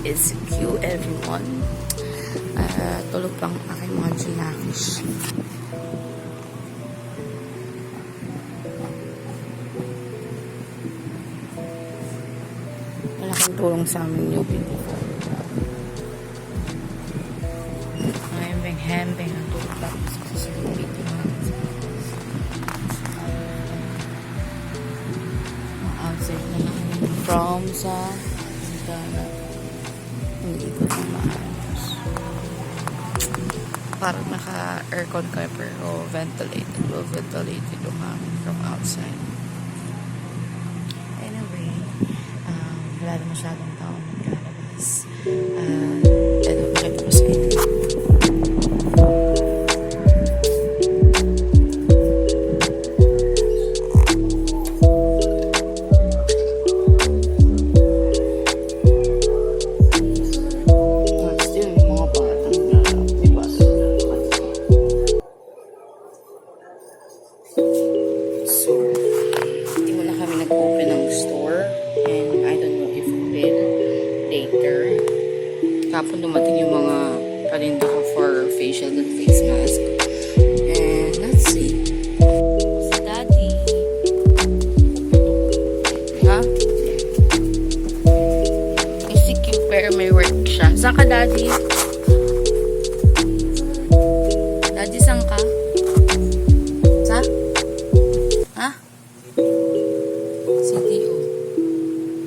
SQ everyone. Tulog pang aking mga ginakis. Malaking tulong sa amin yung people. Hembing ang tulog pa sa susunod outside na lang from sa hindi ko na maayos. Parang naka-aircon ka pero ventilated. Well ventilated yung hangin from outside. Anyway, wala na masyadong tao naglalabas. Ano, makita ko sa inyo. So, hindi mo na kami nag-open ng store and I don't know if we will later. Kapon dumating yung mga paninda ko for facial and face mask. And let's see. Si Daddy. Ha? Si cute pero may work siya. Saan ka, Daddy? Daddy, saan ka? CTO.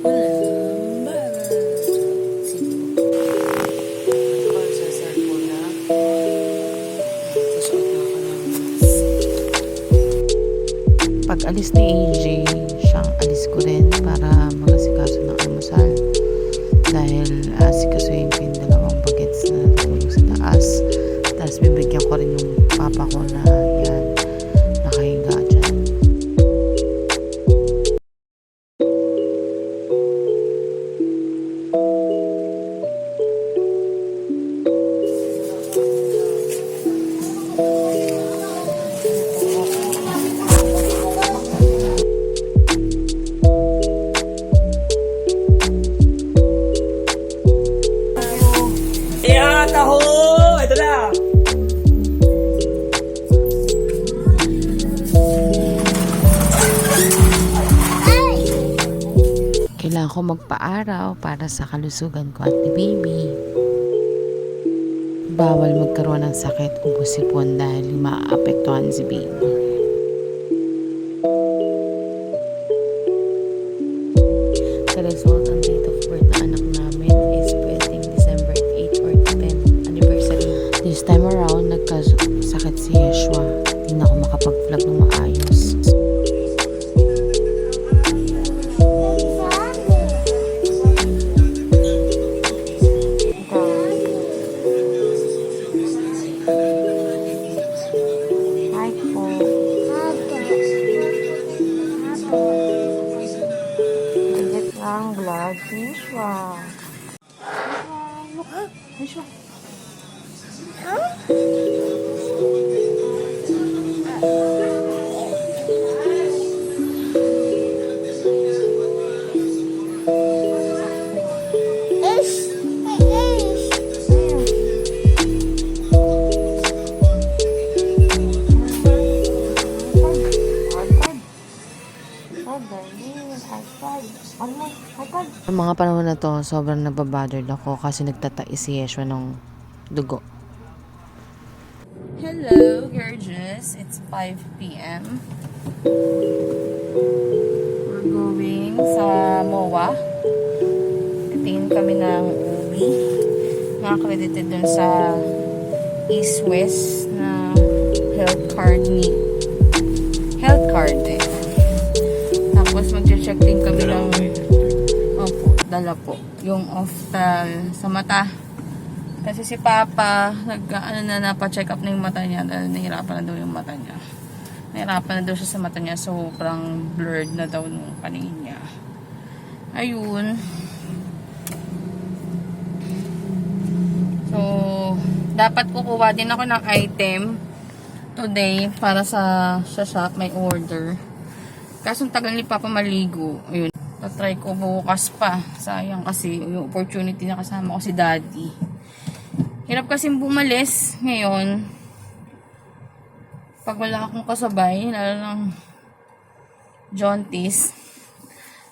Walang barat. CTO. Ako sa cellphone na. Susuot na ako ng mask. Pag alis ni AJ, siyang alis ko rin para magasikaso ng almusal. Dahil asikasuhin ko yung dalawang bagets na natulog sa taas. Tapos bibigyan ko rin yung papa ko na yan. Nakahiga dyan. Taho! Ito na! Kailangan ko magpa-araw para sa kalusugan ko at ni baby. Bawal magkaroon ng sakit o sipon dahil maaapektuhan si baby. Sa result, ang date of birth na anak namin is pwedeng December 8 or 10 anniversary. This time around, nagkasakit si Yeshua. Hindi na ako makapag-vlog ng maayos. Hi po. Higit lang blood, Yeshua. Yeshua. Ang mga panahon na to, sobrang nababothered ako kasi nagtatais si Yeshua ng dugo. Hello, gorgeous. It's 5 p.m. We're going sa MOA. Titingin kami ng uwi. Nakakredited dun sa East-West na health card ni health card eh. Tapos mag-check din kami ng dala po yung oftal sa mata kasi si Papa napa-check up na yung mata niya dahil nahirapan na daw yung mata niya, nahirapan na daw siya sa mata niya, sobrang blurred na daw nung paningin niya. Ayun, so dapat kukuha din ako ng item today para sa shop, may order. Kaso tagal ni Papa maligo. Ayun, Try ko bukas pa. Sayang kasi yung opportunity na kasama ko si daddy. Hirap kasi bumalis ngayon. Pag wala akong kasabay, lalo ng jaunties.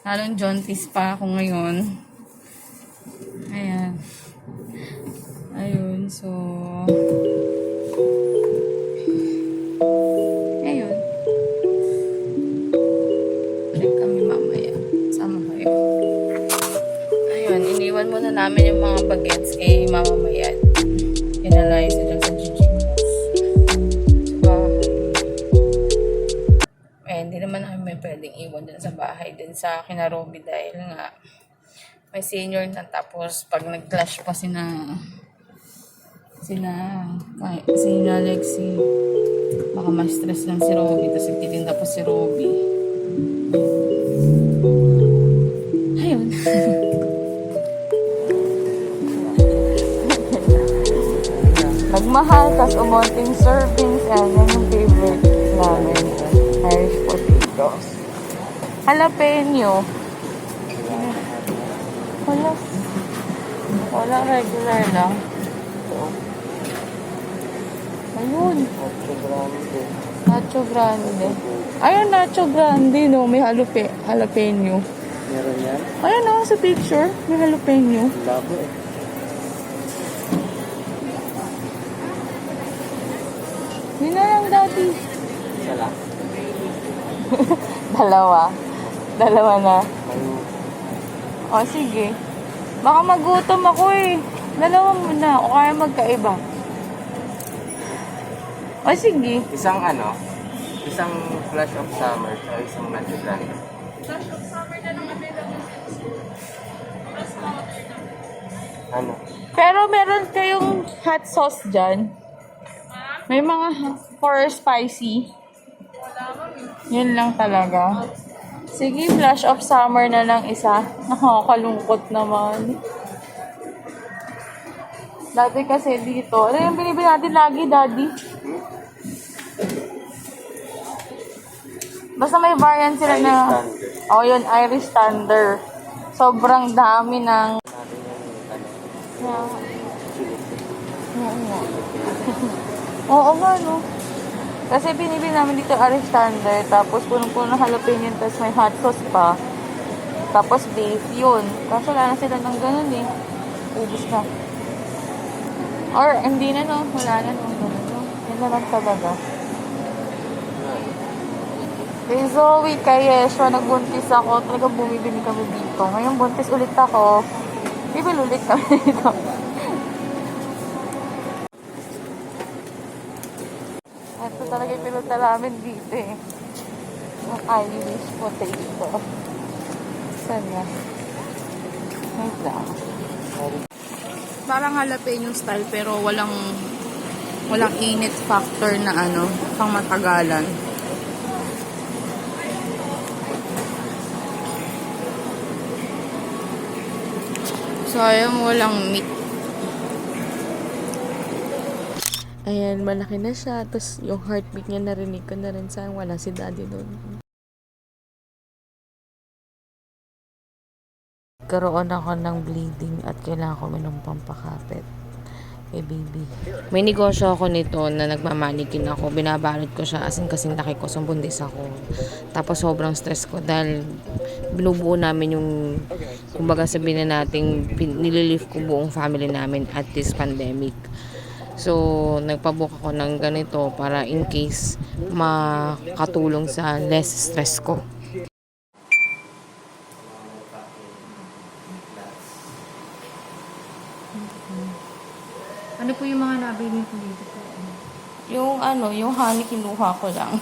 Lalong jaunties pa ako ngayon. Ayan. Ayun, so... Ayun. Check kami mamaya. Sama kayo. Ayun, iniwan muna namin yung mga bagets kay Mama Mayat. Inalay sila sa Jijimos. Sa bahay. Eh, hindi naman namin may pwedeng iwan dun sa bahay. Dun sa Kinarobi dahil nga may senior na, tapos pag nag-clash pa sina Lexi, baka ma-stress lang si Robby, tapos nagtitinda pa si Robby. Ayun. Nagmahal, tapos umunting servings, yan yung favorite namin. Irish potatoes. Jalapeno. Wala regular lang. Ayun. Nacho Grande. Ayun, Nacho Grande, no? May jalapeno. Meron yan? Ayun, no? Sa picture, may jalapeno. Labo eh. Yun na lang, daddy. Sala? Dalawa na. Ayun. O, sige. Baka magutom ako eh. Dalawa muna. O kaya magkaiba. O, sige. Isang flash of summer o isang Nacho Grande. Flash of summer na lang available. Ano? Pero meron kayong hot sauce dyan. May mga for spicy. Yun lang talaga. Sige, flash of summer na lang isa. Nakakalungkot naman. Dati kasi dito, ano yung binibili natin lagi, daddy? Basta may variant sila na... Oh, yun, Irish Thunder. Sobrang dami ng... Oo nga, no? Kasi binibili namin dito Irish Thunder, tapos punong-puno ng jalapeno, tapos may hot sauce pa. Tapos beef, yun. Kaso wala na sila ng ganun eh. Ubus na. Or, hindi na, no? Wala na nung ganun, no? Yan na lang talaga. Kay Zoe, kay Yeshua, nagbuntis ako. Talaga bumibili kami dito. Ngayon, buntis ulit ako. Bibili ulit kami dito. Ito talaga yung pinunta namin dito eh. Yung Irish potato. Saan yan? Wait lang. Parang jalapeno style pero walang init factor na ano, pang matagalan. Sayang walang meat. Ayan, malaki na siya. Tapos yung heartbeat niya narinig ko na rin. Sayang wala si daddy doon. Karoon ako ng bleeding at kailangan ko minom pampakapit kay baby. May negosyo ako nito na nagmamanikin ako. Binabalot ko siya asin kasing laki ko. Sumbundis ako. Tapos sobrang stress ko dahil binubuo namin yung kumbaga sabihin na natin nililift ko buong family namin at this pandemic. So, nagpabook ako ng ganito para in case makatulong sa less stress ko. Ano po yung mga nabili ko dito po? Yung honey kinuha ko lang.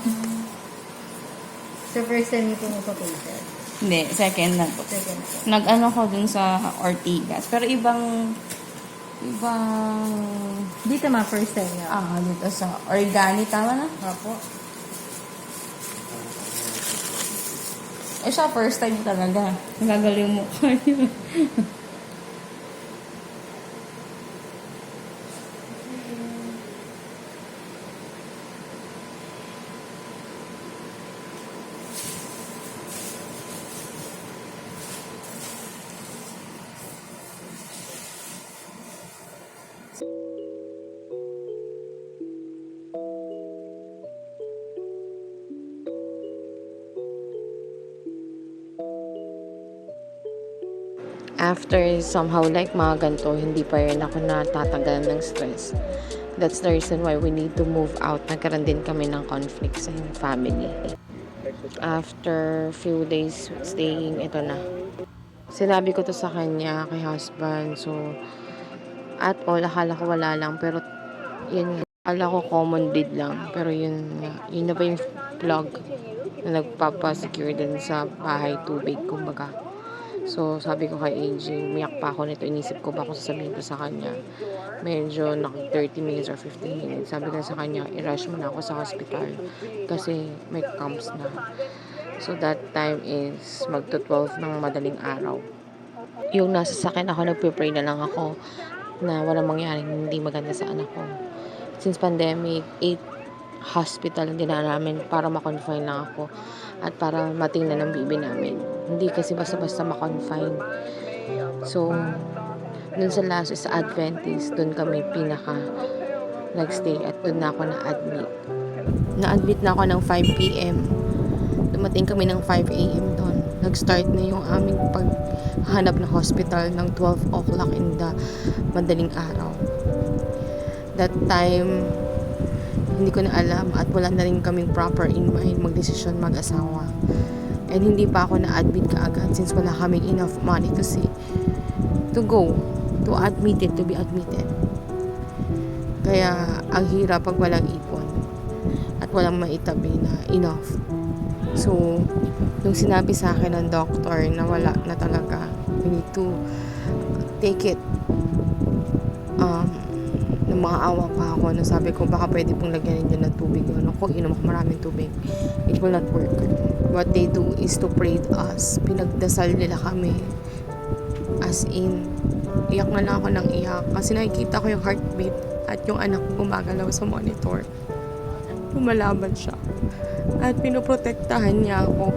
Sa first time niyo po magpa-patient? Hindi, second na to. Second po. Nag-ano ko dun sa Ortigas. Pero ibang Dito ma, first time niya? dito sa Organic, tama na? Apo. Eh siya, first time talaga. Nagagaling mo kayo. After somehow like mga ganito, hindi pa rin ako natatanggalan ng stress. That's the reason why we need to move out. Nagkaroon din kami ng conflict sa family. After few days staying, ito na. Sinabi ko to sa kanya, kay husband. So, at all, akala ko wala lang. Pero, yun nga. Akala ko common bleed lang. Pero yun nga. Yun na ba yung plug na nagpapasecure din sa bahay tubig, kumbaga. So, sabi ko kay AJ, umiyak pa ako nito. Inisip ko ba kung sasabihin ko sa kanya. Medyo 30 minutes or 15 minutes. Sabi ko sa kanya, i-rush mo na ako sa hospital. Kasi may cramps na. So, that time is magto-12 ng madaling araw. Yung nasa sakin ako, nagpe-pray na lang ako na walang mangyaring hindi maganda sa anak ko. Since pandemic, 8 hospital ang dinaan namin para ma-confine lang ako at para matingnan ng bibi namin. Hindi kasi basta-basta ma-confine. So, dun sa last is Adventist, dun kami pinaka nag-stay at dun na ako na-admit. Na-admit na ako ng 5 p.m. Dumating kami ng 5 a.m. doon. Nag-start na yung aming paghanap ng hospital ng 12 o'clock in the madaling araw. That time, hindi ko na alam at wala na rin kaming proper in mind mag-desisyon mag-asawa. And hindi pa ako na-admit kaagad since wala kaming enough money to go, to admit it, to be admitted. Kaya, ang hirap pag walang ipon at walang maitabi na enough. So, nung sinabi sa akin ng doctor na wala na talaga, we need to take it. Maawa pa ako na sabi ko baka pwede pong lagyan ninyo ng tubig kung inom ako maraming tubig, it will not work. What they do is to pray us. Pinagdasal nila kami, as in iyak na lang ako ng iyak kasi nakikita ko yung heartbeat at yung anak ko gumagalaw sa monitor. Lumalaban siya at pinoprotektahan niya ako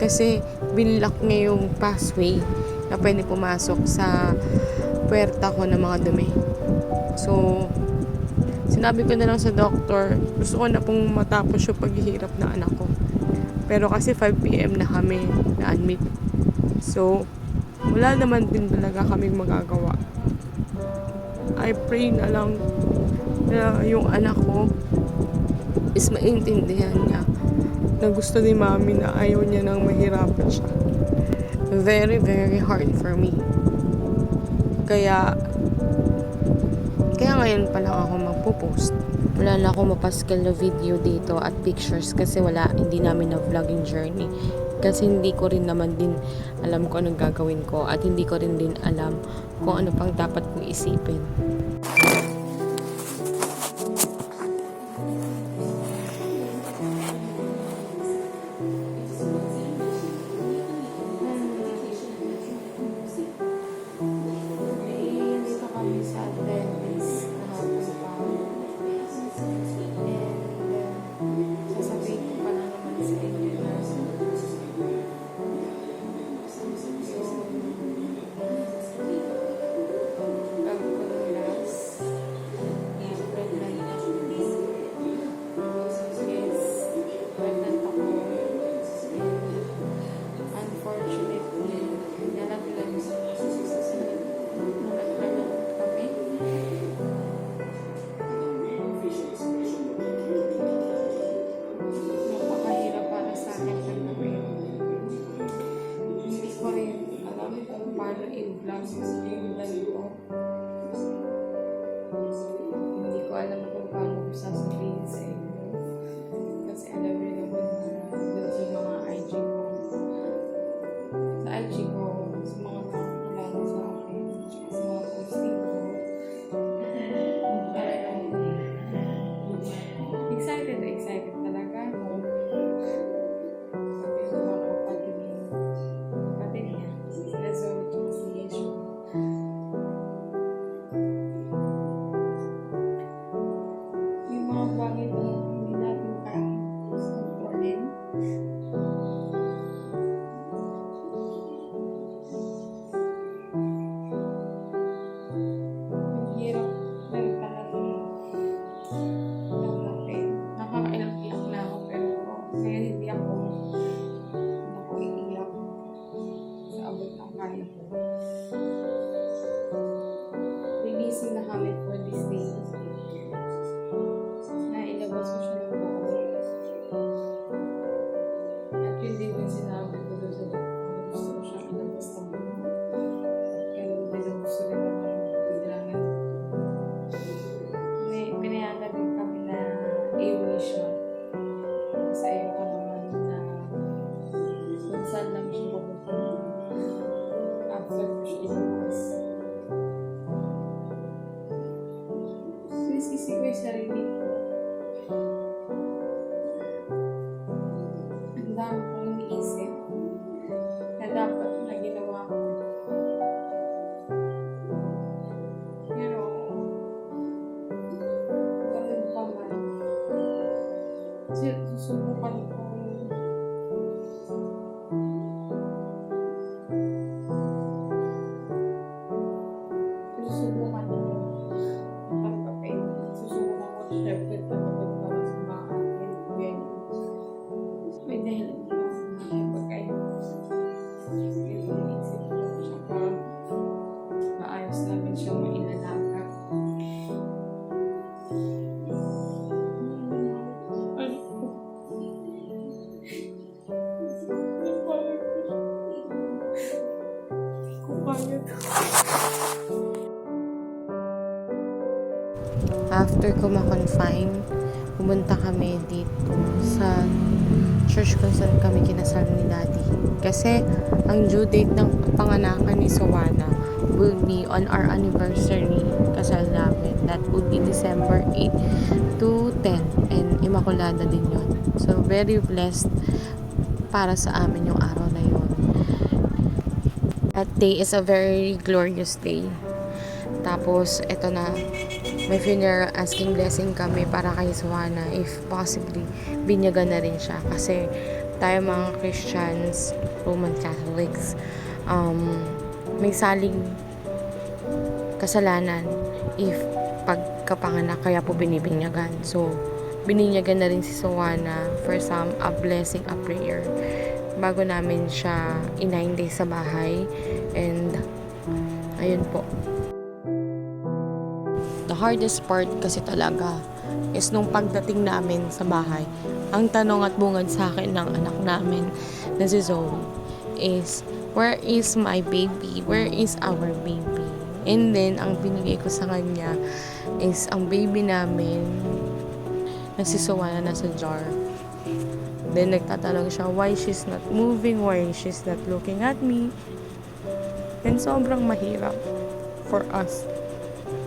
kasi binlock niya yung pathway na pwede pumasok sa puwerta ko ng mga dumi. So, sinabi ko na lang sa doctor, gusto ko na pong matapos yung paghihirap na anak ko. Pero kasi 5 p.m. na kami na-admit. So, wala naman din talaga kaming magagawa. I pray na lang na yung anak ko is maintindihan niya na gusto ni mami na ayaw niya nang mahirapan siya. Very, very hard for me. Kaya ngayon pa lang ako magpo-post. Wala na ako mapascal na video dito at pictures kasi hindi namin na vlogging journey. Kasi hindi ko rin naman din alam kung anong gagawin ko at hindi ko rin din alam kung ano pang dapat kong isipin. gising na kami for this day. Nailabas ko siya ng buo. At yun din yung sinabi ko doon sa doktor. Gusto ko siya ilabas ng buo. Kaya hindi na gusto rin naman bilangan. Pinayagan din kami na i-wish siya. Kasi ayoko naman na kung saan lang siya pupunta. After ko siya ilabas. Sinisisi ko yung sarili ko. Ang dami kong iniisip na dapat na ginawa ko. Pero, ganun pa man. Susubukan ko. Susubukan ko. Pagpapay. Susubukan ko. Siyempre, pagpapay para sa mga akin. Ganyan. May dahilan ko na bagay. Ito yung isip ko. Tsaka, maayos namin siyang mailalaga. After ko ma-confine, pumunta kami dito sa church kung saan kami kinasal ni Daddy. Kasi ang due date ng panganakan ni Sowana will be on our anniversary kasal namin. That would be December 8 to 10 and Immaculada din yun. So very blessed para sa amin yung araw na yun. That day is a very glorious day. Tapos, eto na, may funeral asking blessing kami para kay Sowana if possibly binyagan na rin siya. Kasi tayo mga Christians, Roman Catholics, may saling kasalanan if pagkapanganak kaya po binibinyagan. So, bininyagan na rin si Sowana for a blessing, a prayer bago namin siya 9 days sa bahay. And ayun po. The hardest part kasi talaga is nung pagdating namin sa bahay, ang tanong at bungad sa akin ng anak namin na si Zoe is, where is my baby? Where is our baby? And then, ang binigay ko sa kanya is ang baby namin na si Sowana nasa jar. Then, nagtatanong siya why she's not moving, why she's not looking at me. And sobrang mahirap for us.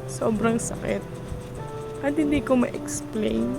Sobrang sakit. At hindi ko ma-explain.